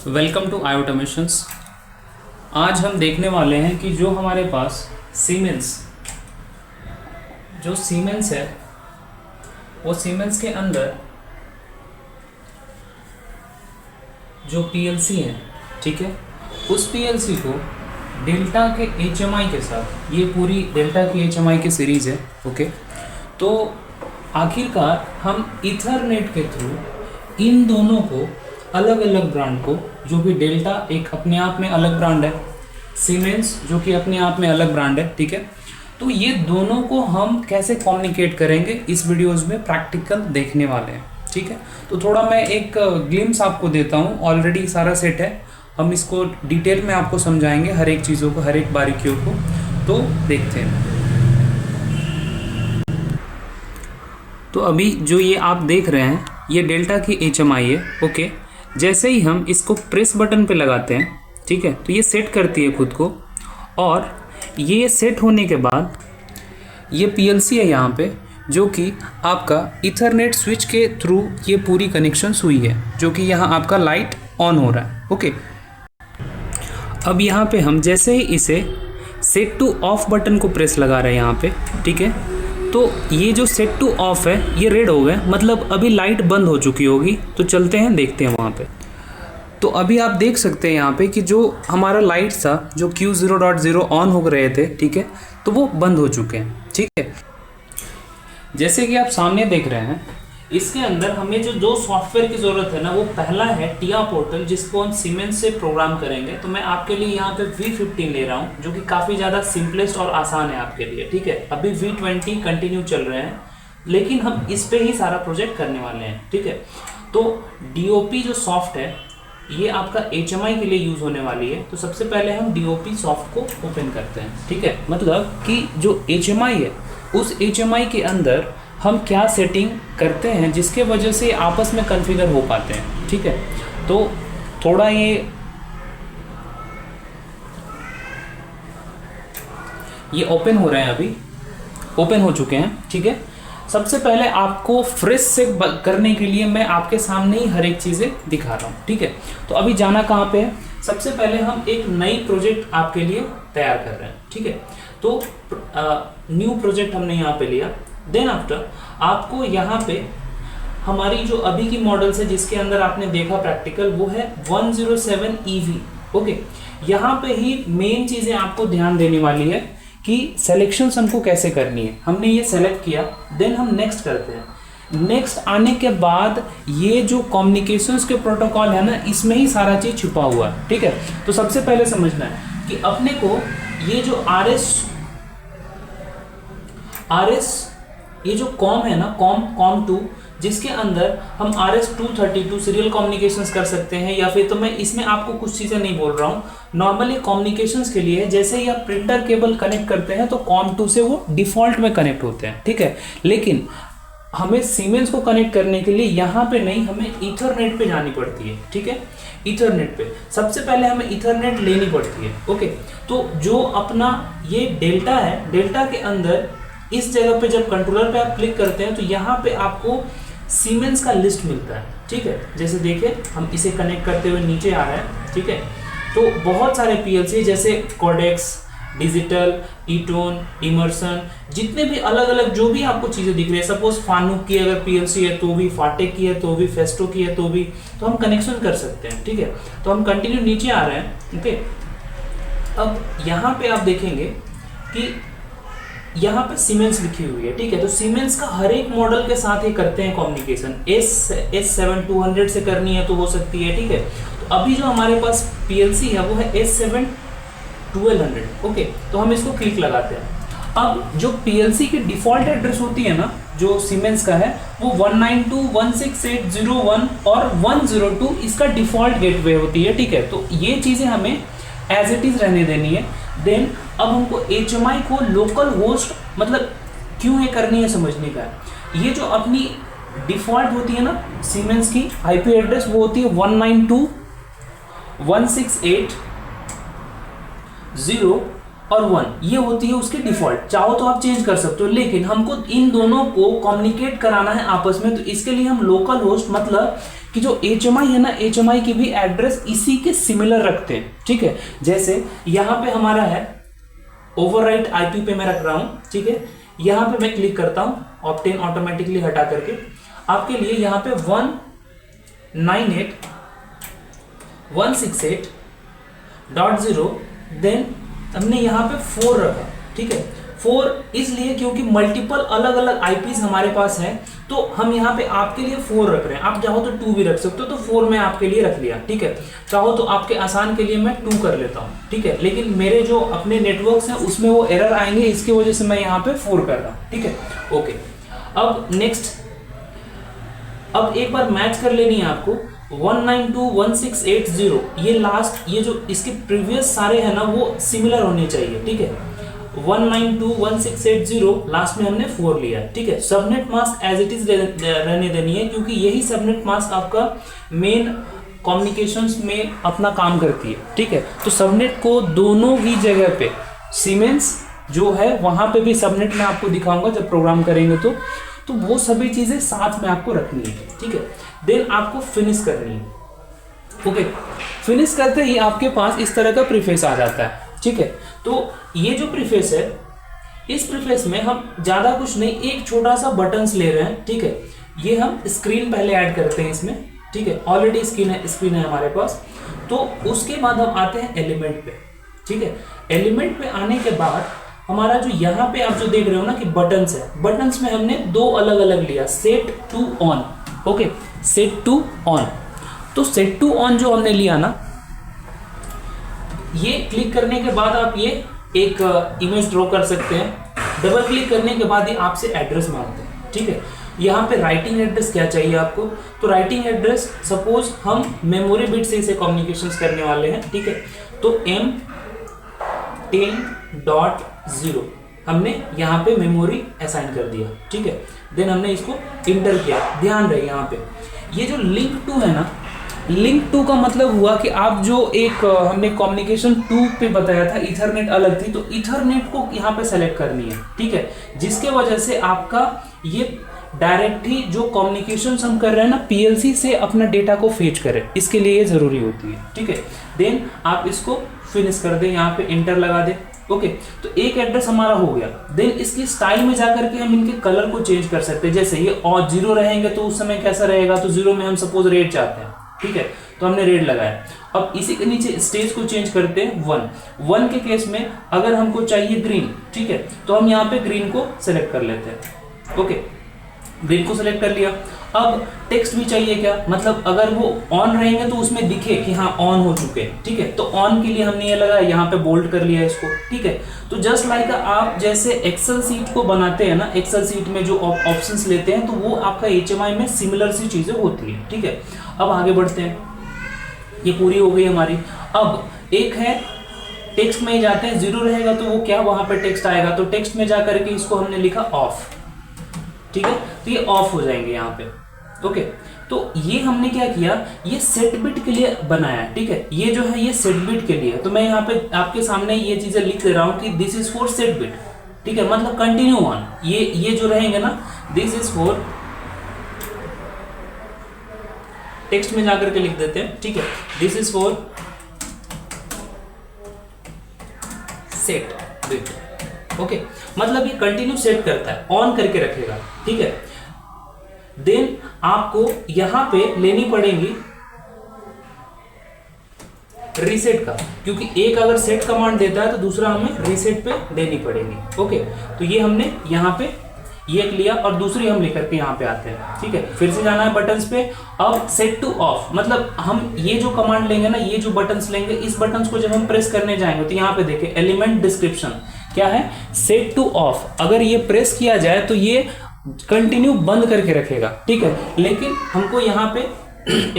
Welcome to I automations. आज हम देखने वाले हैं कि जो हमारे पास सीमेंस है वो सीमेंस के अंदर जो पीएलसी है, ठीक है, उस पीएलसी को डेल्टा के एचएमआई के साथ, ये पूरी डेल्टा की एचएमआई की सीरीज़ है, ओके। तो आखिरकार हम ईथरनेट के थ्रू इन दोनों को अलग अलग ब्रांड को, जो कि डेल्टा एक अपने आप में अलग ब्रांड है, सीमेंस जो कि अपने आप में अलग ब्रांड है, ठीक है। तो ये दोनों को हम कैसे कम्युनिकेट करेंगे इस वीडियोज़ में प्रैक्टिकल देखने वाले हैं, ठीक है। तो थोड़ा मैं एक ग्लिम्स आपको देता हूँ, ऑलरेडी सारा सेट है, हम इसको डिटेल में आपको समझाएंगे, हर एक चीज़ों को, हर एक बारीकियों को। तो देखते हैं। तो अभी जो ये आप देख रहे हैं ये डेल्टा की एचएमआई है, ओके। जैसे ही हम इसको प्रेस बटन पे लगाते हैं, ठीक है, तो ये सेट करती है खुद को, और ये सेट होने के बाद ये पीएलसी है यहाँ पे, जो कि आपका ईथरनेट स्विच के थ्रू ये पूरी कनेक्शंस हुई है, जो कि यहाँ आपका लाइट ऑन हो रहा है, ओके। अब यहाँ पे हम जैसे ही इसे सेट टू ऑफ बटन को प्रेस लगा रहे हैं यहाँ पे, ठीक है, तो ये जो सेट टू ऑफ है ये रेड हो गए, मतलब अभी लाइट बंद हो चुकी होगी। तो चलते हैं, देखते हैं वहाँ पे। तो अभी आप देख सकते हैं यहाँ पे कि जो हमारा लाइट था, जो Q0.0 ऑन हो रहे थे, ठीक है, तो वो बंद हो चुके हैं, ठीक है। जैसे कि आप सामने देख रहे हैं, इसके अंदर हमें जो सॉफ्टवेयर की ज़रूरत है ना, वो पहला है टिया पोर्टल, जिसको हम सीमेंस से प्रोग्राम करेंगे। तो मैं आपके लिए यहाँ पे V15 ले रहा हूँ, जो कि काफ़ी ज़्यादा सिंपलेस्ट और आसान है आपके लिए, ठीक है। अभी V20 कंटिन्यू चल रहे हैं, लेकिन हम इस पे ही सारा प्रोजेक्ट करने वाले हैं, ठीक है। तो DOP जो सॉफ्ट है, ये आपका HMI के लिए यूज़ होने वाली है। तो सबसे पहले हम DOP सॉफ्ट को ओपन करते हैं, ठीक है। मतलब कि जो HMI है, उस HMI के अंदर हम क्या सेटिंग करते हैं जिसके वजह से आपस में कॉन्फ़िगर हो पाते हैं, ठीक है। तो थोड़ा ये ओपन हो रहे हैं, अभी ओपन हो चुके हैं, ठीक है। सबसे पहले आपको फ्रेश से करने के लिए मैं आपके सामने ही हर एक चीज़ें दिखा रहा हूँ, ठीक है। तो अभी जाना कहाँ पे है, सबसे पहले हम एक नई प्रोजेक्ट आपके लिए तैयार कर रहे हैं, ठीक है। तो न्यू प्रोजेक्ट हमने यहाँ पे लिया। देन आफ्टर आपको यहाँ पे हमारी जो अभी की मॉडल्स है, जिसके अंदर आपने देखा प्रैक्टिकल, वो है 107 EV, ओके। यहाँ पे ही मेन चीज़ें आपको ध्यान देने वाली है कि सिलेक्शंस हमको कैसे करनी है। हमने ये सेलेक्ट किया, देन हम नेक्स्ट करते हैं। नेक्स्ट आने के बाद ये जो कम्युनिकेशंस के प्रोटोकॉल है ना, इसमें ही सारा चीज़ छुपा हुआ है, ठीक है। तो सबसे पहले समझना है कि अपने को ये जो RS ये जो कॉम है ना, कॉम 2, जिसके अंदर हम RS-232 सीरियल कम्युनिकेशंस कर सकते हैं, या फिर तो मैं इसमें आपको कुछ चीज़ें नहीं बोल रहा हूँ, नॉर्मली कम्युनिकेशंस के लिए जैसे ही आप प्रिंटर केबल कनेक्ट करते हैं तो कॉम 2 से वो डिफ़ॉल्ट में कनेक्ट होते हैं, ठीक है। लेकिन हमें सीमेंस को कनेक्ट करने के लिए यहाँ पे नहीं, हमें ईथरनेट पे जानी पड़ती है, ठीक है। ईथरनेट पे सबसे पहले हमें ईथरनेट लेनी पड़ती है, ओके। तो जो अपना ये डेल्टा है, डेल्टा के अंदर इस जगह पे जब कंट्रोलर पे आप क्लिक करते हैं तो यहाँ पे आपको सीमेंस का लिस्ट मिलता है, ठीक है। जैसे देखिए, हम इसे कनेक्ट करते हुए नीचे आ रहे हैं, ठीक है। तो बहुत सारे पीएलसी जैसे कोडेक्स, डिजिटल, ईटोन, इमर्सन, जितने भी अलग अलग जो भी आपको चीज़ें दिख रही है, सपोज फानुक की अगर पीएलसी है तो भी, फाटेक की है तो भी, फेस्टो की है तो भी, तो हम कनेक्शन कर सकते हैं, ठीक है। तो हम कंटिन्यू नीचे आ रहे हैं, ओके। अब यहाँ पे आप देखेंगे कि यहाँ पे सीमेंस लिखी हुई है, ठीक है। तो सीमेंस का हर एक मॉडल के साथ ही करते हैं कम्युनिकेशन। S7-200 से करनी है तो हो सकती है, ठीक है। तो अभी जो हमारे पास पीएलसी है वो है S7-1200, ओके। तो हम इसको क्लिक लगाते हैं। अब जो पीएलसी की डिफ़ॉल्ट एड्रेस होती है ना, जो सीमेंस का है, वो 192.168.0.1 और 102 इसका डिफ़ॉल्ट गेटवे होती है, ठीक है। तो ये चीज़ें हमें एज इट इज़ रहने देनी है। देन अब हमको HMI को लोकल होस्ट, मतलब क्यों ये करनी है समझने का है। ये जो अपनी डिफ़ॉल्ट होती है ना सीमेंस की IP एड्रेस, वो होती है 192.168.0.1 और 1 ये होती है उसकी डिफॉल्ट। चाहो तो आप चेंज कर सकते हो, लेकिन हमको इन दोनों को कम्युनिकेट कराना है आपस में, तो इसके लिए हम लोकल होस्ट मतलब कि जो HMI है ना, HMI की भी एड्रेस इसी के सिमिलर रखते हैं, ठीक है। जैसे यहाँ पे हमारा है ओवरराइट IP पे मैं रख रहा हूँ, ठीक है। यहाँ पे मैं क्लिक करता हूँ, ऑप्टेन ऑटोमेटिकली हटा करके आपके लिए यहाँ पे 198.168.0 देन हमने यहाँ पे 4 रखा, ठीक है। 4 इसलिए क्योंकि मल्टीपल अलग अलग IPs हमारे पास हैं, तो हम यहाँ पे आपके लिए 4 रख रहे हैं। आप चाहो तो 2 भी रख सकते हो, तो 4 मैं आपके लिए रख लिया, ठीक है। चाहो तो आपके आसान के लिए मैं 2 कर लेता हूँ, ठीक है। लेकिन मेरे जो अपने नेटवर्क्स हैं उसमें वो एरर आएंगे, इसकी वजह से मैं यहाँ पे 4 कर रहा हूँ, ठीक है। ओके, अब नेक्स्ट, अब एक बार मैच कर लेनी है आपको 192.168.0, ये लास्ट, ये जो इसके प्रीवियस सारे हैं ना वो सिमिलर होने चाहिए, ठीक है। 192.168.0 लास्ट में हमने 4 लिया, ठीक है। Subnet mask as it is रहने देनी है, क्योंकि यही सबनेट मास्क आपका मेन कम्युनिकेशंस में अपना काम करती है, ठीक है। तो सबनेट को दोनों ही जगह पे सीमेंस जो है वहां पे भी सबनेट में आपको दिखाऊंगा जब प्रोग्राम करेंगे, तो वो सभी चीजें साथ में आपको रखनी है, ठीक है। देन आपको फिनिश करनी है। ओके, फिनिश करते ही आपके पास इस तरह का प्रीफेस आ जाता है, ठीक है। तो ये जो प्रीफेस है, इस प्रीफेस में हम ज्यादा कुछ नहीं, एक छोटा सा बटन्स ले रहे हैं, ठीक है। ये हम स्क्रीन पहले ऐड करते हैं इसमें, ठीक है। ऑलरेडी स्क्रीन है हमारे पास। तो उसके बाद हम आते हैं एलिमेंट पे, ठीक है। एलिमेंट पे आने के बाद हमारा जो यहाँ पे आप जो देख रहे हो ना कि बटन्स है, बटन्स में हमने 2 अलग अलग लिया, set to on, okay, set to on. तो सेट टू ऑन जो हमने लिया ना, ये क्लिक करने के बाद आप ये एक इमेज ड्रॉ कर सकते हैं। डबल क्लिक करने के बाद ही आपसे एड्रेस मांगते हैं, ठीक है। यहाँ पे राइटिंग एड्रेस क्या चाहिए आपको, तो राइटिंग एड्रेस सपोज हम मेमोरी बिट से इसे कम्युनिकेशंस करने वाले हैं, ठीक है। तो M10.0 हमने यहाँ पे मेमोरी असाइन कर दिया, ठीक है। देन हमने इसको इंटर किया। ध्यान रहे यहाँ पे ये जो लिंक टू है ना, लिंक टू का मतलब हुआ कि आप जो एक हमने कम्युनिकेशन 2 पे बताया था, इथरनेट अलग थी, तो इथरनेट को यहाँ पे सेलेक्ट करनी है, ठीक है। जिसके वजह से आपका ये डायरेक्ट ही जो कम्युनिकेशन हम कर रहे हैं ना PLC से अपना डेटा को फेच करें, इसके लिए ये जरूरी होती है, ठीक है। देन आप इसको फिनिश कर दें, यहाँ पे इंटर लगा दें, ओके। तो एक एड्रेस हमारा हो गया। देन इसकी स्टाइल में जाकर के हम इनके कलर को चेंज कर सकते हैं। जैसे ये और 0 रहेंगे तो उस समय कैसा रहेगा, तो 0 में हम सपोज रेड चाहते हैं, ठीक है, तो हमने रेड लगाया। अब इसी के नीचे स्टेज को चेंज करते हैं 1 के केस में अगर हमको चाहिए ग्रीन, ठीक है, तो हम यहाँ पे ग्रीन को सेलेक्ट कर लेते हैं, ओके, ग्रीन को सेलेक्ट कर लिया। अब टेक्स्ट भी चाहिए क्या, मतलब अगर वो ऑन रहेंगे तो उसमें दिखे कि हाँ ऑन हो चुके हैं, ठीक है। तो ऑन के लिए हमने ये लगाया, यहाँ पे बोल्ड कर लिया इसको, ठीक है। तो जस्ट लाइक आप जैसे एक्सेल सीट को बनाते हैं ना, एक्सेल सीट में जो ऑप्शंस लेते हैं, तो वो आपका HMI में सिमिलर सी चीजें होती है, ठीक है। अब आगे बढ़ते हैं, ये पूरी हो गई हमारी। अब एक है टेक्स्ट में ही जाते हैं, 0 रहेगा तो वो क्या वहां पे टेक्स्ट आएगा, तो टेक्स्ट में जाकर के इसको हमने लिखा ऑफ, ठीक है। तो ये ऑफ हो जाएंगे यहाँ पे, ओके। तो ये हमने क्या किया, ये सेट बिट के लिए बनाया, ठीक है। ये जो है ये सेट बिट के लिए है, तो मैं यहाँ पे आपके सामने ये चीजें लिख दे रहा हूँ कि this is for set bit, ठीक है, मतलब कंटिन्यू ऑन। ये जो रहेंगे ना, दिस इज फॉर, टेक्स्ट में जाकर के लिख देते हैं, ठीक है, this is for set bit, okay, मतलब ये कंटिन्यू सेट करता है, ऑन करके रखेगा, ठीक है। देन आपको यहां पे लेनी पड़ेगी रीसेट का, क्योंकि एक अगर सेट कमांड देता है तो दूसरा हमें रीसेट पे देनी पड़ेगी, ओके। तो ये हमने यहां पे ये लिया और दूसरी हम लेकर के यहाँ पे आते हैं, ठीक है। फिर से जाना है बटन्स पे। अब सेट टू ऑफ, मतलब हम ये जो कमांड लेंगे ना, ये जो बटन्स लेंगे, इस बटन्स को जब हम प्रेस करने जाएंगे तो यहाँ पे देखिए एलिमेंट डिस्क्रिप्शन क्या है, सेट टू ऑफ। अगर ये प्रेस किया जाए तो ये कंटिन्यू बंद करके रखेगा, ठीक है। लेकिन हमको यहाँ पे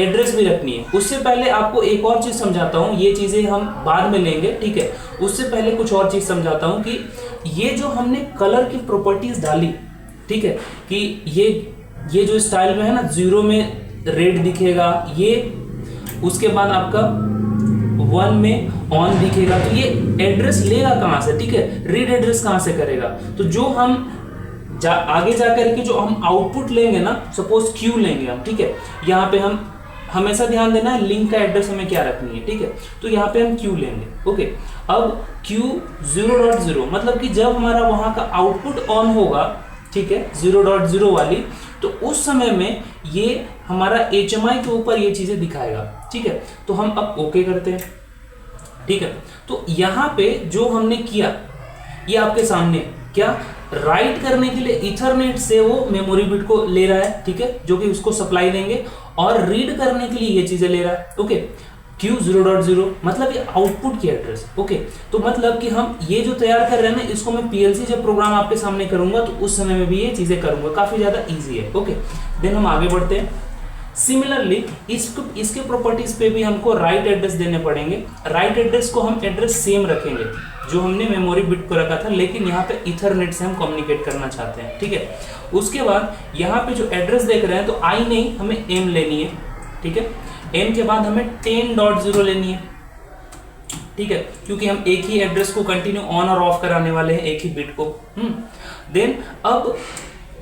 एड्रेस भी रखनी है। उससे पहले आपको एक और चीज समझाता हूँ, ये चीजें हम बाद में लेंगे, ठीक है। उससे पहले कुछ और चीज समझाता हूँ कि ये जो हमने कलर की प्रॉपर्टीज डाली, ठीक है, कि ये जो स्टाइल में है ना, 0 में रेड दिखेगा, ये उसके बाद आपका 1 में ऑन दिखेगा, तो ये एड्रेस लेगा कहाँ से, ठीक है, रीड एड्रेस कहाँ से करेगा। तो जो हम आगे जाकर के जो हम आउटपुट लेंगे ना, सपोज क्यू लेंगे हम, ठीक है, यहाँ पे हम हमेशा ध्यान देना है लिंक का एड्रेस हमें क्या रखनी है, ठीक है, तो यहाँ पे हम क्यू लेंगे। ओके, अब क्यू 0.0 मतलब कि जब हमारा वहां का आउटपुट ऑन होगा, ठीक है, 0.0 वाली, तो उस समय में ये हमारा HMI के ऊपर ये चीजें दिखाएगा, ठीक है। तो हम अब ओके करते हैं, ठीक है। तो यहाँ पे जो हमने किया ये आपके सामने क्या राइट करने के लिए इथरनेट से वो मेमोरी बिट को ले रहा है, ठीक है, जो कि उसको सप्लाई देंगे, और रीड करने के लिए ये चीजें ले रहा है। ओके, Q 0.0 मतलब ये आउटपुट की एड्रेस। ओके, तो मतलब कि हम ये जो तैयार कर रहे हैं ना, इसको मैं PLC जब प्रोग्राम आपके सामने करूंगा तो उस समय में भी ये चीजें करूंगा, काफी ज्यादा इजी है। ओके, देन हम आगे बढ़ते हैं। सिमिलरली इसके प्रॉपर्टीज पे भी हमको राइट एड्रेस देने पड़ेंगे। राइट एड्रेस को हम एड्रेस सेम रखेंगे जो हमने मेमोरी बिट को रखा था, लेकिन यहाँ पे इथरनेट से हम कम्युनिकेट करना चाहते हैं, ठीक है। उसके बाद यहाँ पे जो एड्रेस देख रहे हैं, तो आई नहीं, हमें एम लेनी है, ठीक है। एम के बाद हमें 10.0 लेनी है, ठीक है, क्योंकि हम एक ही एड्रेस को कंटिन्यू ऑन और ऑफ कराने वाले हैं, एक ही बिट को। देन अब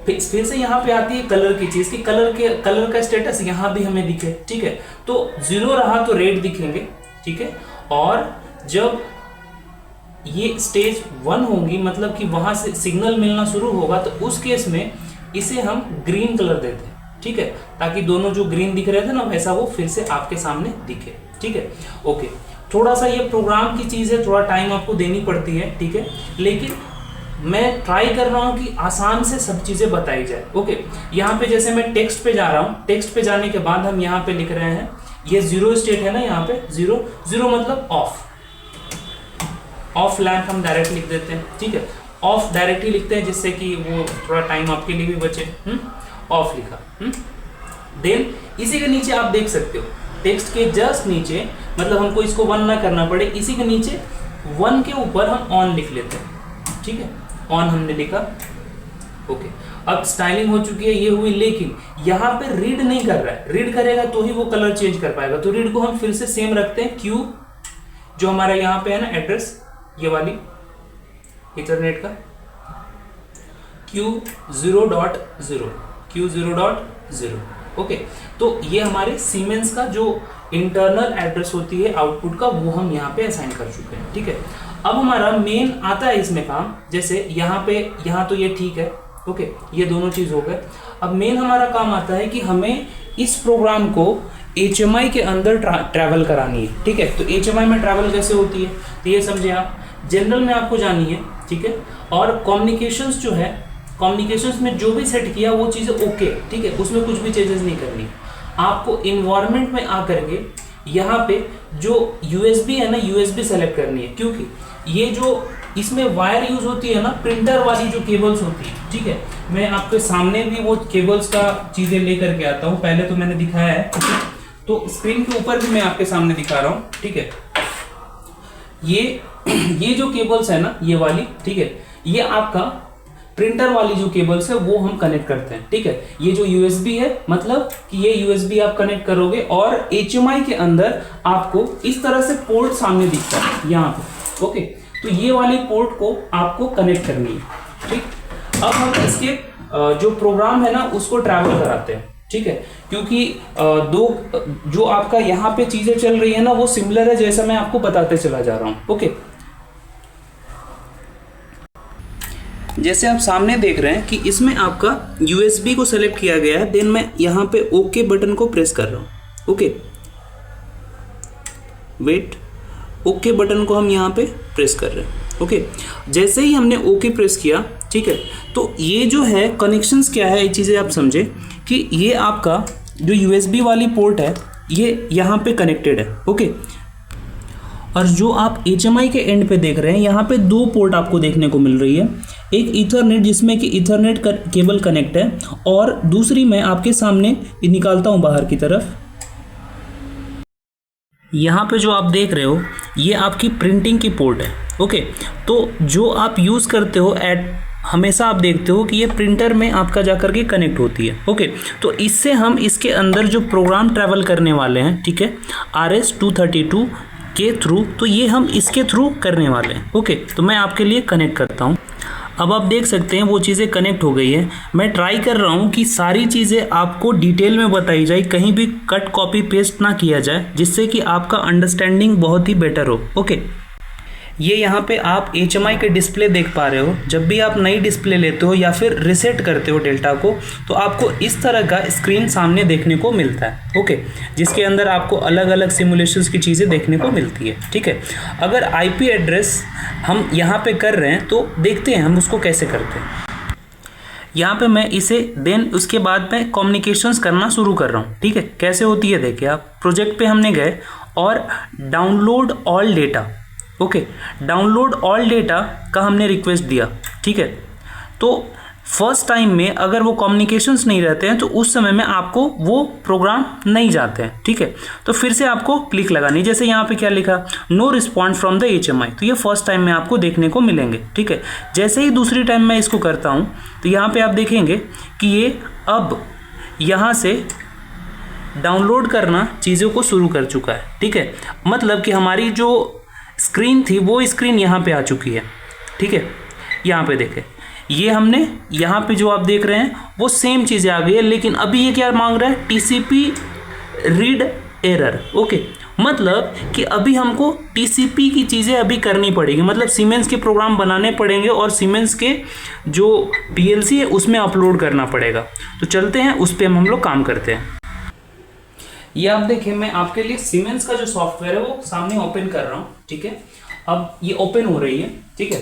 फिर से यहाँ पे आती है कलर की चीज, कि कलर का स्टेटस यहाँ भी हमें दिखे, ठीक है। तो 0 रहा तो रेड दिखेंगे, ठीक है, और जब ये स्टेज 1 होंगी, मतलब कि वहां से सिग्नल मिलना शुरू होगा, तो उस केस में इसे हम ग्रीन कलर देते हैं, ठीक है, ताकि दोनों जो ग्रीन दिख रहे थे ना, वैसा वो फिर से आपके सामने दिखे, ठीक है। ओके, थोड़ा सा ये प्रोग्राम की चीज है, थोड़ा टाइम आपको देनी पड़ती है, ठीक है, लेकिन मैं ट्राई कर रहा हूं कि आसान से सब चीजें बताई जाए। ओके, यहाँ पे जैसे मैं टेक्स्ट पे जा रहा हूँ, टेक्स्ट पे जाने के बाद हम यहाँ पे लिख रहे हैं, ये 0 स्टेट है ना, यहाँ पे 0 मतलब ऑफ लैम्प हम डायरेक्ट लिख देते हैं, ठीक है, ऑफ डायरेक्ट ही लिखते हैं, जिससे कि वो थोड़ा टाइम आपके लिए भी बचे। ऑफ लिखा। देन इसी के नीचे आप देख सकते हो, टेक्स्ट के जस्ट नीचे, मतलब हमको इसको 1 ना करना पड़े, इसी के नीचे 1 के ऊपर हम ऑन लिख लेते हैं, ठीक है, ऑन हमने लिखा। ओके, अब स्टाइलिंग हो चुकी है, ये हुई, लेकिन यहाँ पे रीड नहीं कर रहा है, रीड करेगा तो ही वो कलर चेंज कर पाएगा। तो रीड को हम फिर से सेम रखते हैं, क्यू जो हमारा यहाँ पे है ना एड्रेस, ये वाली इथरनेट का Q 0.0। ओके, तो ये हमारे सीमेंस का जो इंटरनल एड्रेस होती है आउटपुट का, वो हम यहाँ पे असाइन कर चुके हैं, ठीक है। अब हमारा मेन आता है इसमें काम, जैसे यहाँ तो ये ठीक है, ओके, ये दोनों चीज हो गए। अब मेन हमारा काम आता है कि हमें इस प्रोग्राम को HMI के अंदर ट्रैवल करानी है, ठीक है। तो HMI में ट्रैवल कैसे होती है, तो ये समझे आप, जनरल में आपको जानी है, ठीक है, और कम्युनिकेशंस जो है, कम्युनिकेशंस में जो भी सेट किया वो चीज़ें ओके, ठीक है, उसमें कुछ भी चेंजेस नहीं करनी। आपको इन्वायरमेंट में आकर के यहाँ पे जो USB है ना, USB सेलेक्ट करनी है, क्योंकि ये जो इसमें वायर यूज होती है ना, प्रिंटर वाली जो केबल्स होती है, ठीक है, मैं आपके सामने भी वो केबल्स का चीज़ें लेकर के आता हूँ। पहले तो मैंने दिखाया है, तो स्क्रीन के ऊपर भी मैं आपके सामने दिखा रहा हूँ, ठीक है। ये जो केबल्स है ना, ये वाली, ठीक है, ये आपका प्रिंटर वाली जो केबल्स है वो हम कनेक्ट करते हैं, ठीक है। ये जो USB है, मतलब कि ये USB आप कनेक्ट करोगे और HMI के अंदर आपको इस तरह से पोर्ट सामने दिखता है यहाँ पे, ओके। तो ये वाली पोर्ट को आपको कनेक्ट करनी है, ठीक। अब हम इसके जो प्रोग्राम है ना उसको ट्रैवल कराते हैं, ठीक है, क्योंकि जो आपका यहाँ पे चीजें चल रही है ना वो सिमिलर है, जैसा मैं आपको बताते चला जा रहा हूँ, ओके। जैसे आप सामने देख रहे हैं कि इसमें आपका USB को सेलेक्ट किया गया है, देन मैं यहाँ पे ओके बटन को प्रेस कर रहा हूँ, ओके, वेट, ओके बटन को हम यहाँ पे प्रेस कर रहे हैं, ओके। जैसे ही हमने ओके प्रेस किया, ठीक है, तो ये जो है कनेक्शंस क्या है, ये चीज़ें आप समझे कि ये आपका जो USB वाली पोर्ट है ये यहाँ पे कनेक्टेड है, ओके। और जो आप HMI के एंड पे देख रहे हैं, यहाँ पे 2 पोर्ट आपको देखने को मिल रही है, एक ईथरनेट जिसमें कि ईथरनेट केबल कनेक्ट है, और दूसरी मैं आपके सामने निकालता हूँ बाहर की तरफ। यहाँ पे जो आप देख रहे हो ये आपकी प्रिंटिंग की पोर्ट है, ओके। तो जो आप यूज़ करते हो हमेशा आप देखते हो कि ये प्रिंटर में आपका जाकर के कनेक्ट होती है, ओके। तो इससे हम इसके अंदर जो प्रोग्राम ट्रैवल करने वाले हैं, ठीक है, RS-232 के थ्रू, तो ये हम इसके थ्रू करने वाले हैं। ओके, तो मैं आपके लिए कनेक्ट करता हूँ। अब आप देख सकते हैं वो चीज़ें कनेक्ट हो गई है। मैं ट्राई कर रहा हूँ कि सारी चीज़ें आपको डिटेल में बताई जाए, कहीं भी कट कॉपी पेस्ट ना किया जाए, जिससे कि आपका अंडरस्टैंडिंग बहुत ही बेटर हो। ओके, ये यहाँ पे आप HMI के डिस्प्ले देख पा रहे हो। जब भी आप नई डिस्प्ले लेते हो या फिर रिसेट करते हो डेल्टा को, तो आपको इस तरह का स्क्रीन सामने देखने को मिलता है। ओके, जिसके अंदर आपको अलग अलग सिमुलेशंस की चीज़ें देखने को मिलती है। ठीक है, अगर IP एड्रेस हम यहाँ पे कर रहे हैं तो देखते हैं हम उसको कैसे करते हैं। यहाँ पे मैं इसे देन उसके बाद मैं कम्युनिकेशंस करना शुरू कर रहा हूँ। ठीक है, कैसे होती है देखिए आप। प्रोजेक्ट पे हमने गए और download all data. Okay, download all data का हमने रिक्वेस्ट दिया। ठीक है, तो फर्स्ट टाइम में अगर वो कम्युनिकेशंस नहीं रहते हैं तो उस समय में आपको वो प्रोग्राम नहीं जाते हैं। ठीक है, तो फिर से आपको क्लिक लगानी। जैसे यहाँ पे क्या लिखा, no response from the HMI, तो ये फर्स्ट टाइम में आपको देखने को मिलेंगे। ठीक है, जैसे ही दूसरी टाइम मैं इसको करता हूँ तो यहाँ पे आप देखेंगे कि ये अब यहाँ से डाउनलोड करना चीज़ों को शुरू कर चुका है। ठीक है, मतलब कि हमारी जो स्क्रीन थी वो स्क्रीन यहाँ पे आ चुकी है। ठीक है, यहाँ पे देखें, ये हमने यहाँ पे जो आप देख रहे हैं वो सेम चीज़ें आ गई है, लेकिन अभी ये क्या मांग रहा है, TCP रीड एरर। ओके, मतलब कि अभी हमको TCP की चीज़ें अभी करनी पड़ेगी, मतलब सीमेंस के प्रोग्राम बनाने पड़ेंगे और सीमेंस के जो PLC है उसमें अपलोड करना पड़ेगा। तो चलते हैं उस पर हम लोग काम करते हैं। ये आप देखें, मैं आपके लिए सीमेंस का जो सॉफ्टवेयर है वो सामने ओपन कर रहा हूँ। ठीक है, अब ये ओपन हो रही है। ठीक है,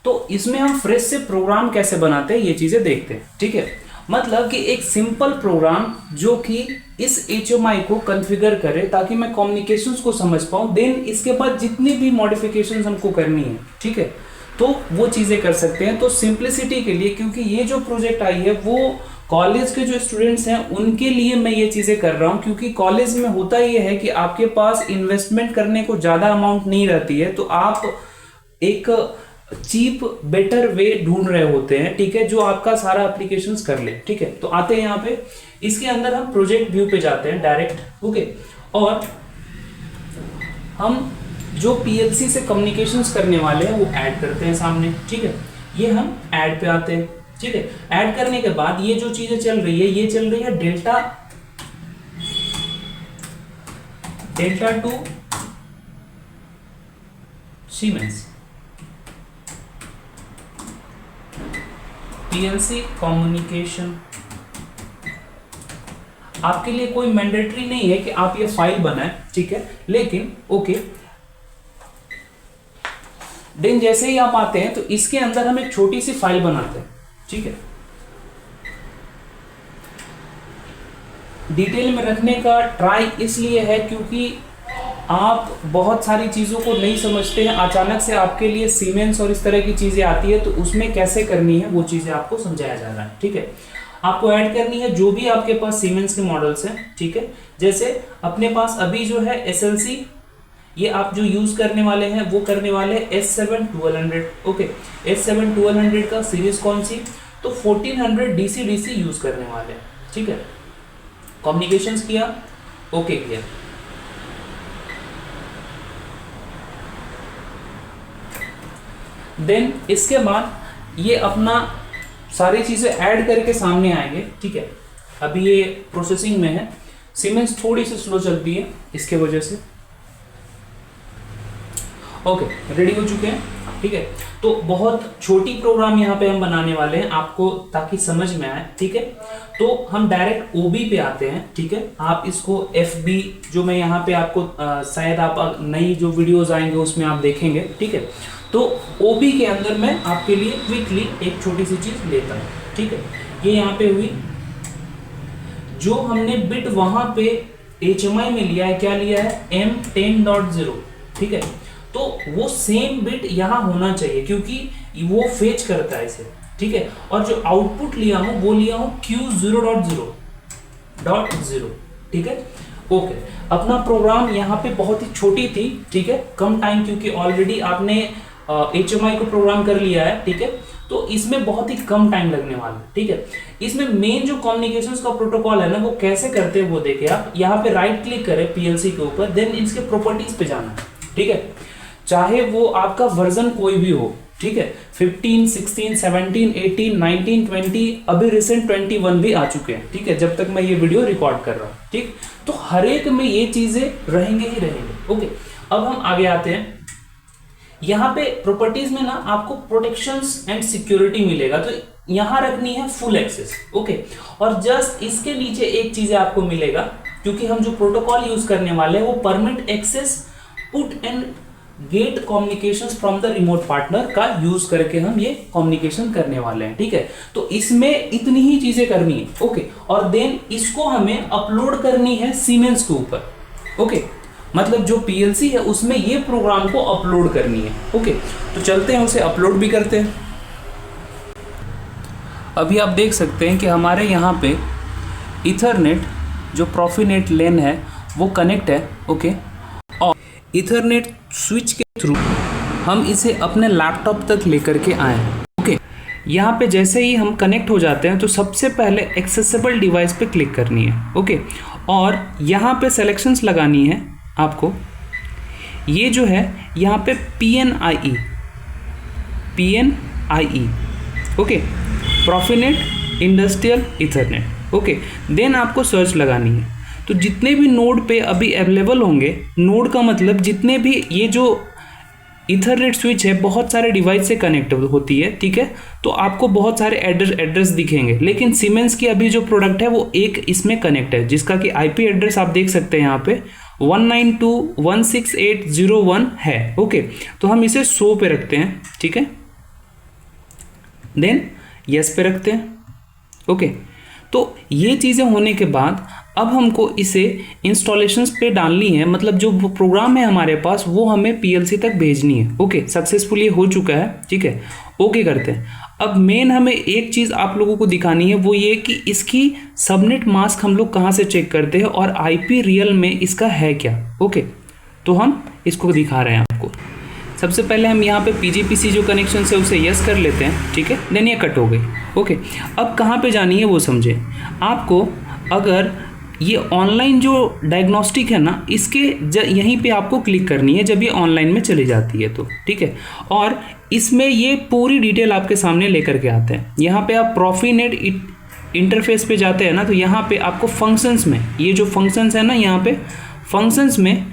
तो इसमें हम फ्रेश से प्रोग्राम कैसे बनाते हैं ये चीज़ें देखते हैं। ठीक है, मतलब कि एक सिंपल प्रोग्राम जो कि इस HMI को कॉन्फ़िगर करे ताकि मैं कम्युनिकेशंस को समझ पाऊँ। देन इसके बाद जितनी भी मॉडिफिकेशंस हमको करनी है, ठीक है, तो वो चीज़ें कर सकते हैं। तो सिंप्लिसिटी के लिए, क्योंकि ये जो प्रोजेक्ट आई है वो कॉलेज के जो स्टूडेंट्स हैं उनके लिए मैं ये चीज़ें कर रहा हूँ, क्योंकि कॉलेज में होता ये है कि आपके पास इन्वेस्टमेंट करने को ज़्यादा अमाउंट नहीं रहती है, तो आप एक चीप बेटर वे ढूंढ रहे होते हैं। ठीक है, जो आपका सारा एप्लीकेशंस कर ले। ठीक है, तो आते हैं यहाँ पे, इसके अंदर हम प्रोजेक्ट व्यू पे जाते हैं डायरेक्ट। ओके, और हम जो PLC से कम्युनिकेशंस करने वाले हैं वो ऐड करते हैं सामने। ठीक है, ये हम ऐड पे आते हैं। ठीक है, ऐड करने के बाद ये जो चीजें चल रही है, ये चल रही है delta two siemens PLC communication. आपके लिए कोई मैंडेटरी नहीं है कि आप ये फाइल बनाएं। ठीक है, लेकिन ओके, देन जैसे ही आप आते हैं तो इसके अंदर हम एक छोटी सी फाइल बनाते हैं। ठीक है, डिटेल में रखने का ट्राई इसलिए है क्योंकि आप बहुत सारी चीज़ों को नहीं समझते हैं, अचानक से आपके लिए सीमेंस और इस तरह की चीज़ें आती है, तो उसमें कैसे करनी है वो चीज़ें आपको समझाया जा रहा है। ठीक है, आपको ऐड करनी है जो भी आपके पास सीमेंस के मॉडल्स हैं। ठीक है, जैसे अपने पास अभी जो है SLC, ये आप जो यूज़ करने वाले हैं वो करने वाले हैं S7-1200। ओके, S7-1200 का सीरीज कौन सी, तो 1400 DC यूज़ करने वाले हैं। ठीक है, कम्युनिकेशंस किया, ओके किया। देन इसके बाद ये अपना सारी चीज़ें ऐड करके सामने आएंगे। ठीक है, अभी ये प्रोसेसिंग में है, सीमेंस थोड़ी सी स्लो चलती है इसके वजह से। ओके, रेडी हो चुके हैं। ठीक है, तो बहुत छोटी प्रोग्राम यहाँ पे हम बनाने वाले हैं आपको, ताकि समझ में आए। ठीक है, तो हम डायरेक्ट OB पे आते हैं। ठीक है, आप इसको FB जो मैं यहाँ पे आपको शायद आप नई जो वीडियोस आएंगे उसमें आप देखेंगे। ठीक है, तो OB के अंदर मैं आपके लिए क्विकली एक छोटी सी चीज लेता हूँ। ठीक है, ये यहाँ पे हुई, जो हमने बिट वहां पे HMI में लिया है, क्या लिया है, M10.0। ठीक है, तो वो सेम बिट यहाँ होना चाहिए क्योंकि वो फेच करता है इसे। ठीक है, और जो आउटपुट लिया हूँ वो लिया हूँ Q0.0। ठीक है, ओके, अपना प्रोग्राम यहाँ पे बहुत ही छोटी थी। ठीक है, कम टाइम, क्योंकि ऑलरेडी आपने HMI को प्रोग्राम कर लिया है। ठीक है, तो इसमें बहुत ही कम टाइम लगने वाला है। ठीक है, इसमें मेन जो कम्युनिकेशंस का प्रोटोकॉल है ना, वो कैसे करते हैं वो देखिए आप। यहाँ पे राइट क्लिक करें PLC के ऊपर, देन इसके प्रॉपर्टीज पे जाना है। ठीक है, चाहे वो आपका वर्जन कोई भी हो, ठीक है, 15, 16, 17, 18, 19, 20, अभी रिसेंट 21 भी आ चुके हैं, ठीक है, जब तक मैं ये वीडियो रिकॉर्ड कर रहा हूँ, ठीक। तो हर एक में ये चीजें रहेंगे ही रहेंगे। ओके, अब हम आगे आते हैं। यहाँ पे प्रॉपर्टीज में ना आपको प्रोटेक्शंस एंड सिक्योरिटी मिलेगा, तो यहाँ रखनी है फुल एक्सेस। ओके, और जस्ट इसके नीचे एक चीज आपको मिलेगा, क्योंकि हम जो प्रोटोकॉल यूज करने वाले हैं वो permit access put and get communications from the remote partner का यूज करके हम ये कम्युनिकेशन करने वाले हैं, ठीक है। तो इसमें इतनी ही चीजें करनी है। ओके, और देन इसको हमें अपलोड करनी है सीमेंस के ऊपर। ओके, मतलब जो पीएलसी है उसमें ये प्रोग्राम को अपलोड करनी है। ओके, तो चलते हैं उसे अपलोड भी करते हैं। अभी आप देख सकते हैं कि हमारे यहाँ पे इथरनेट जो प्रॉफिनेट लेन है वो कनेक्ट है। ओके, और इथरनेट स्विच के थ्रू हम इसे अपने लैपटॉप तक लेकर के आए हैं। ओके, यहाँ पे जैसे ही हम कनेक्ट हो जाते हैं तो सबसे पहले एक्सेसिबल डिवाइस पे क्लिक करनी है। ओके, और यहाँ पे सेलेक्शंस लगानी है आपको। ये जो है यहाँ पे PNIE, okay, Profinet industrial ethernet. Okay, then आपको सर्च लगानी है। तो जितने भी नोड पे अभी अवेलेबल होंगे, नोड का मतलब जितने भी ये जो इथरनेट स्विच है बहुत सारे डिवाइस से कनेक्ट होती है, ठीक है। तो आपको बहुत सारे एड्रेस दिखेंगे, लेकिन सीमेंस की अभी जो प्रोडक्ट है वो एक इसमें कनेक्ट है, जिसका कि IP एड्रेस आप देख सकते हैं यहाँ पे 192.168.0.1 है। ओके, तो हम इसे 100 पे रखते हैं, ठीक है, देन यस पे रखते हैं। ओके, तो ये चीज़ें होने के बाद अब हमको इसे इंस्टॉलेशंस पे डालनी है, मतलब जो प्रोग्राम है हमारे पास वो हमें पीएलसी तक भेजनी है। ओके, सक्सेसफुल ये हो चुका है, ठीक है। ओके करते हैं। अब मेन हमें एक चीज़ आप लोगों को दिखानी है, वो ये कि इसकी सबनेट मास्क हम लोग कहाँ से चेक करते हैं और IP रियल में इसका है क्या। ओके, तो हम इसको दिखा रहे हैं आपको। सबसे पहले हम यहाँ पे PGPC जो कनेक्शन है उसे यस कर लेते हैं, ठीक है, देन ये कट हो गई। ओके, अब कहाँ पे जानी है वो समझे। आपको अगर ये ऑनलाइन जो डायग्नोस्टिक है ना, इसके यहीं पे आपको क्लिक करनी है जब ये ऑनलाइन में चली जाती है तो, ठीक है। और इसमें ये पूरी डिटेल आपके सामने लेकर के आते हैं। यहाँ पे आप प्रॉफिनेट इंटरफेस पे जाते हैं ना, तो यहाँ पे आपको फंक्शंस में ये जो फंक्शंस है ना, यहाँ पे फंक्शंस में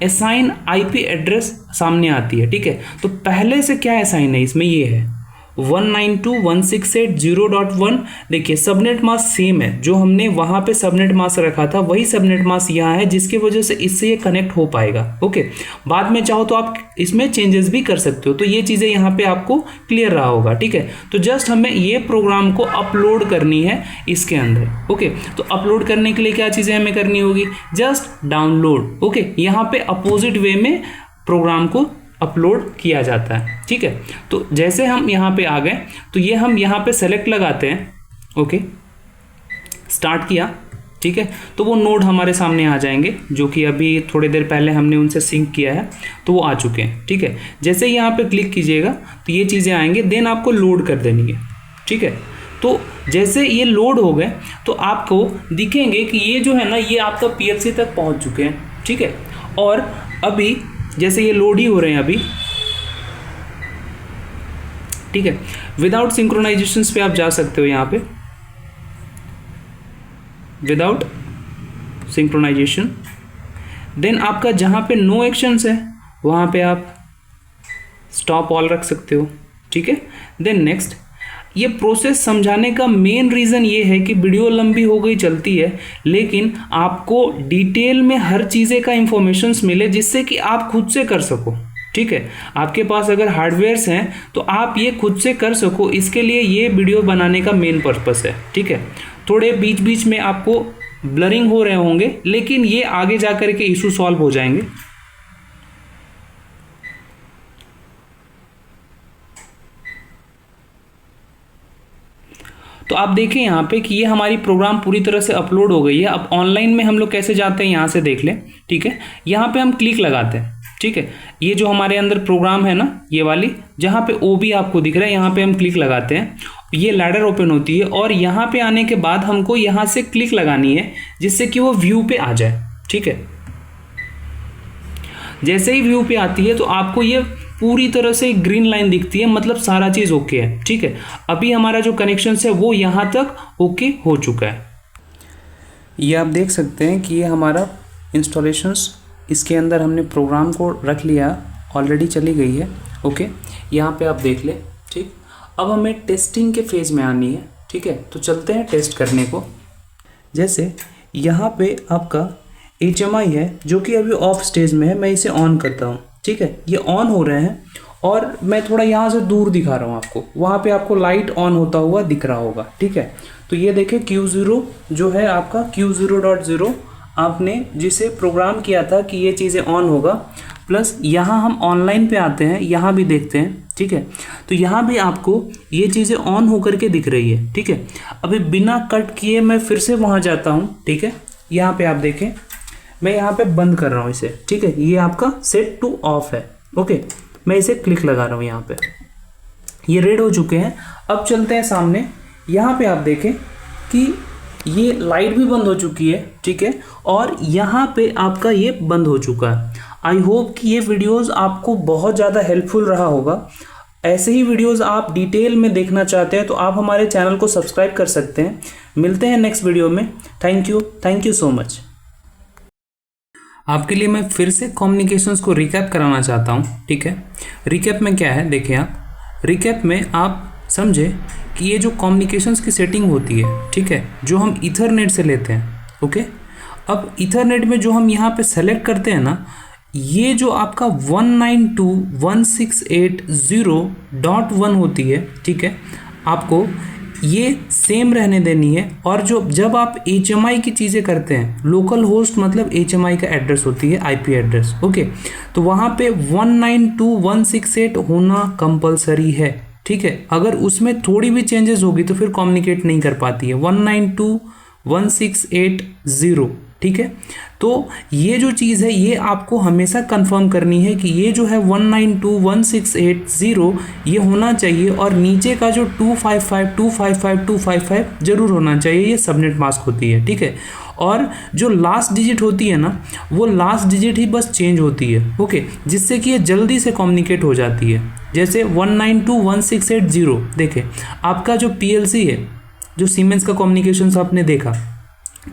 असाइन IP एड्रेस सामने आती है, ठीक है। तो पहले से क्या असाइन है इसमें, ये है 192.168.0.1। देखिए सबनेट मास्क सेम है, जो हमने वहाँ पे सबनेट मास्क रखा था वही सबनेट मास्क यहाँ है, जिसकी वजह से इससे ये कनेक्ट हो पाएगा। ओके, बाद में चाहो तो आप इसमें चेंजेस भी कर सकते हो। तो ये चीज़ें यहाँ पे आपको क्लियर रहा होगा, ठीक है। तो जस्ट हमें ये प्रोग्राम को अपलोड करनी है इसके अंदर। ओके, तो अपलोड करने के लिए क्या चीज़ें हमें करनी होगी, जस्ट डाउनलोड। ओके, यहाँ पे अपोजिट वे में प्रोग्राम को अपलोड किया जाता है, ठीक है। तो जैसे हम यहाँ पे आ गए तो ये हम यहाँ पे सेलेक्ट लगाते हैं। ओके, स्टार्ट किया, ठीक है, तो वो नोड हमारे सामने आ जाएंगे जो कि अभी थोड़ी देर पहले हमने उनसे सिंक किया है, तो वो आ चुके हैं, ठीक है। जैसे ही यहाँ पे क्लिक कीजिएगा तो ये चीज़ें आएंगे, देन आपको लोड कर देनी है, ठीक है। तो जैसे ये लोड हो गए तो आपको दिखेंगे कि ये जो है ना, ये आपका PLC तक पहुँच चुके हैं, ठीक है। और अभी जैसे ये लोड ही हो रहे हैं अभी, ठीक है। विदाउट सिंक्रोनाइजेशंस पे आप जा सकते हो, यहाँ पे विदाउट सिंक्रोनाइजेशन, देन आपका जहाँ पे नो एक्शंस है वहाँ पे आप स्टॉप ऑल रख सकते हो, ठीक है। देन नेक्स्ट, ये प्रोसेस समझाने का मेन रीज़न ये है कि वीडियो लंबी हो गई चलती है, लेकिन आपको डिटेल में हर चीज़ें का इंफॉर्मेशंस मिले जिससे कि आप खुद से कर सको, ठीक है। आपके पास अगर हार्डवेयर्स हैं तो आप ये खुद से कर सको, इसके लिए ये वीडियो बनाने का मेन पर्पस है, ठीक है। थोड़े बीच बीच में आपको ब्लरिंग हो रहे होंगे, लेकिन ये आगे जा कर के इशू सॉल्व हो जाएंगे। तो आप देखें यहाँ पे कि ये हमारी प्रोग्राम पूरी तरह से अपलोड हो गई है। अब ऑनलाइन में हम लोग कैसे जाते हैं, यहाँ से देख लें, ठीक है। यहाँ पे हम क्लिक लगाते हैं, ठीक है। ये जो हमारे अंदर प्रोग्राम है ना, ये वाली जहाँ पे OB आपको दिख रहा है, यहाँ पे हम क्लिक लगाते हैं, ये लैडर ओपन होती है। और यहाँ पे आने के बाद हमको यहाँ से क्लिक लगानी है जिससे कि वो व्यू पे आ जाए, ठीक है। जैसे ही व्यू पे आती है तो आपको ये पूरी तरह से ग्रीन लाइन दिखती है, मतलब सारा चीज़ ओके है। ठीक है, अभी हमारा जो कनेक्शन है वो यहाँ तक ओके हो चुका है। ये आप देख सकते हैं कि ये हमारा इंस्टॉलेशंस, इसके अंदर हमने प्रोग्राम को रख लिया, ऑलरेडी चली गई है। ओके, यहाँ पे आप देख ले। ठीक, अब हमें टेस्टिंग के फेज़ में आनी है। ठीक है, तो चलते हैं टेस्ट करने को। जैसे यहाँ पे आपका HMI है जो कि अभी ऑफ स्टेज में है, मैं इसे ऑन करता हूँ। ठीक है, ये ऑन हो रहे हैं और मैं थोड़ा यहाँ से दूर दिखा रहा हूँ आपको, वहाँ पे आपको लाइट ऑन होता हुआ दिख रहा होगा। ठीक है, तो ये देखें Q0 जो है आपका Q0.0 आपने जिसे प्रोग्राम किया था कि ये चीज़ें ऑन होगा, प्लस यहाँ हम ऑनलाइन पे आते हैं, यहाँ भी देखते हैं। ठीक है, तो यहाँ भी आपको ये चीज़ें ऑन होकर के दिख रही है। ठीक है, अभी बिना कट किए मैं फिर से वहाँ जाता हूँ। ठीक है, यहाँ पे आप देखें, मैं यहाँ पे बंद कर रहा हूँ इसे। ठीक है, ये आपका सेट टू ऑफ है। ओके, मैं इसे क्लिक लगा रहा हूँ, यहाँ पे ये रेड हो चुके हैं। अब चलते हैं सामने, यहाँ पे आप देखें कि ये लाइट भी बंद हो चुकी है। ठीक है, और यहाँ पे आपका ये बंद हो चुका है। आई होप कि ये वीडियोस आपको बहुत ज़्यादा हेल्पफुल रहा होगा। ऐसे ही वीडियोस आप डिटेल में देखना चाहते हैं तो आप हमारे चैनल को सब्सक्राइब कर सकते हैं। मिलते हैं नेक्स्ट वीडियो में। Thank you so much. आपके लिए मैं फिर से कम्युनिकेशंस को रिकैप कराना चाहता हूँ। ठीक है, रिकैप में क्या है देखिए आप, रिकैप में आप समझे कि ये जो कम्युनिकेशंस की सेटिंग होती है, ठीक है, जो हम ईथरनेट से लेते हैं। ओके, अब ईथरनेट में जो हम यहाँ पे सेलेक्ट करते हैं ना, ये जो आपका 192.168.0.1 होती है। ठीक है, आपको ये सेम रहने देनी है। और जो जब आप HMI की चीज़ें करते हैं, लोकल होस्ट मतलब HMI का एड्रेस होती है, IP एड्रेस। ओके, तो वहाँ पे 192.168 होना कंपलसरी है। ठीक है, अगर उसमें थोड़ी भी चेंजेस होगी तो फिर कम्युनिकेट नहीं कर पाती है 192.168.0। ठीक है, तो ये जो चीज़ है ये आपको हमेशा कंफर्म करनी है कि ये जो है 192.168.0 ये होना चाहिए, और नीचे का जो 255 जरूर होना चाहिए, ये सबनेट मास्क होती है। ठीक है, और जो लास्ट डिजिट होती है ना, वो लास्ट डिजिट ही बस चेंज होती है। ओके, जिससे कि ये जल्दी से कम्युनिकेट हो जाती है। जैसे 192.168.0 देखें, आपका जो PLC है, जो सीमेंस का कम्युनिकेशंस आपने देखा,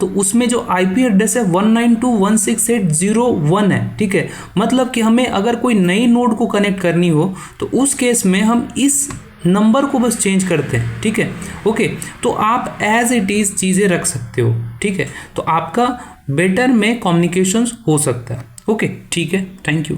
तो उसमें जो IP एड्रेस है 192.168.0.1 है। ठीक है, मतलब कि हमें अगर कोई नई नोड को कनेक्ट करनी हो तो उस केस में हम इस नंबर को बस चेंज करते हैं। ठीक है, ओके, तो आप एज इट इज़ चीज़ें रख सकते हो। ठीक है, तो आपका बेटर में कम्युनिकेशंस हो सकता है। ओके, ठीक है, थैंक यू।